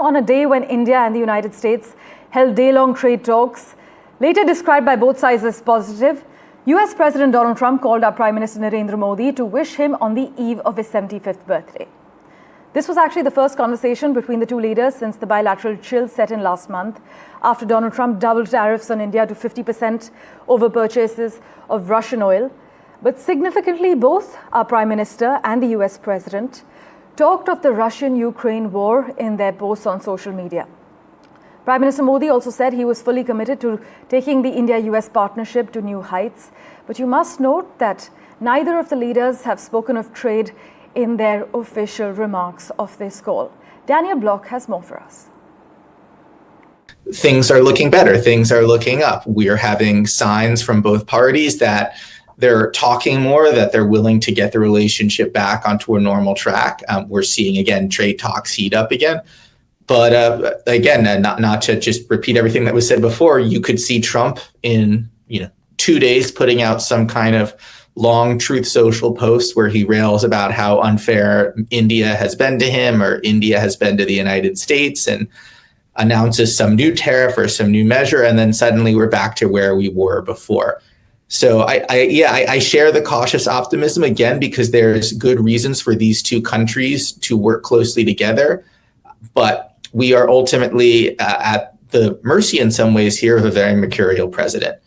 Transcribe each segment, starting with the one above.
On a day when India and the United States held day-long trade talks, later described by both sides as positive, US President Donald Trump called up Prime Minister Narendra Modi to wish him on the eve of his 75th birthday. This was actually the first conversation between the two leaders since the bilateral chill set in last month, after Donald Trump doubled tariffs on India to 50% over purchases of Russian oil. But significantly, both our Prime Minister and the US President talked of the Russian-Ukraine war in their posts on social media. Prime Minister Modi also said he was fully committed to taking the India-US partnership to new heights. But you must note that neither of the leaders have spoken of trade in their official remarks of this call. Daniel Block has more for us. Things are looking better. Things are looking up. We are having signs from both parties that they're talking more, that they're willing to get the relationship back onto a normal track. We're seeing, again, trade talks heat up again. But again, not to just repeat everything that was said before, you could see Trump in 2 days putting out some kind of long Truth Social post where he rails about how unfair India has been to him or India has been to the United States and announces some new tariff or some new measure. And then suddenly we're back to where we were before. So I share the cautious optimism again, because there's good reasons for these two countries to work closely together. But we are ultimately at the mercy in some ways here of a very mercurial president.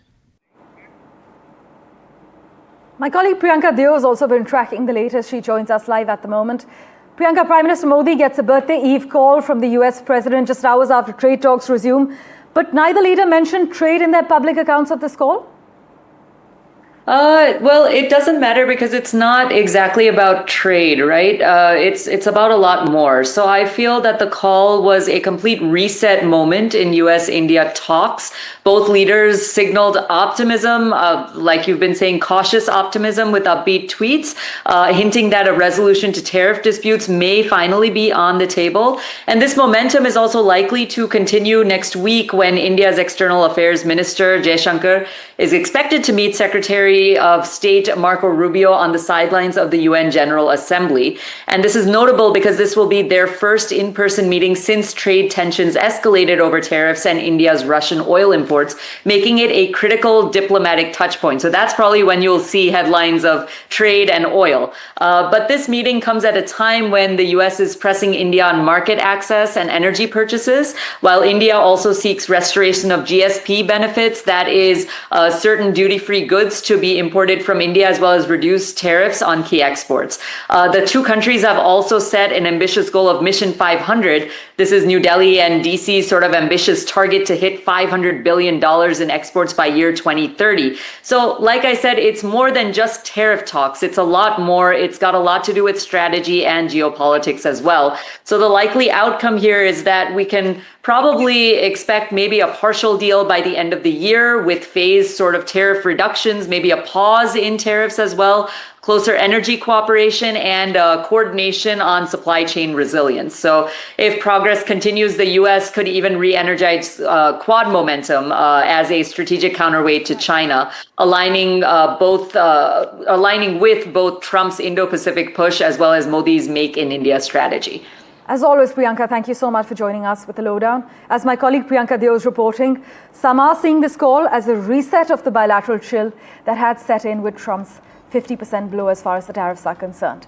My colleague Priyanka Deo has also been tracking the latest. She joins us live at the moment. Priyanka, Prime Minister Modi gets a birthday eve call from the US President just hours after trade talks resume. But neither leader mentioned trade in their public accounts of this call? Well, it doesn't matter because it's not exactly about trade, right? It's about a lot more. So I feel that the call was a complete reset moment in US-India talks. Both leaders signaled optimism, like you've been saying, cautious optimism with upbeat tweets, hinting that a resolution to tariff disputes may finally be on the table. And this momentum is also likely to continue next week when India's External Affairs Minister, Jaishankar, is expected to meet Secretary of State Marco Rubio on the sidelines of the UN General Assembly. And this is notable because this will be their first in-person meeting since trade tensions escalated over tariffs and India's Russian oil imports, making it a critical diplomatic touchpoint. So that's probably when you'll see headlines of trade and oil. But this meeting comes at a time when the US is pressing India on market access and energy purchases, while India also seeks restoration of GSP benefits, that is, certain duty-free goods to be imported from India, as well as reduced tariffs on key exports. The two countries have also set an ambitious goal of Mission 500. This is New Delhi and DC's sort of ambitious target to hit $500 billion in exports by year 2030. So like I said, it's more than just tariff talks. It's a lot more. It's got a lot to do with strategy and geopolitics as well. So the likely outcome here is that we can probably expect maybe a partial deal by the end of the year with phased sort of tariff reductions, maybe a pause in tariffs as well, closer energy cooperation, and coordination on supply chain resilience. So if progress continues, the US could even re-energize Quad momentum as a strategic counterweight to China, aligning with both Trump's Indo-Pacific push as well as Modi's Make in India strategy. As always, Priyanka, thank you so much for joining us with the lowdown. As my colleague Priyanka Deo is reporting, some are seeing this call as a reset of the bilateral chill that had set in with Trump's 50% blow as far as the tariffs are concerned.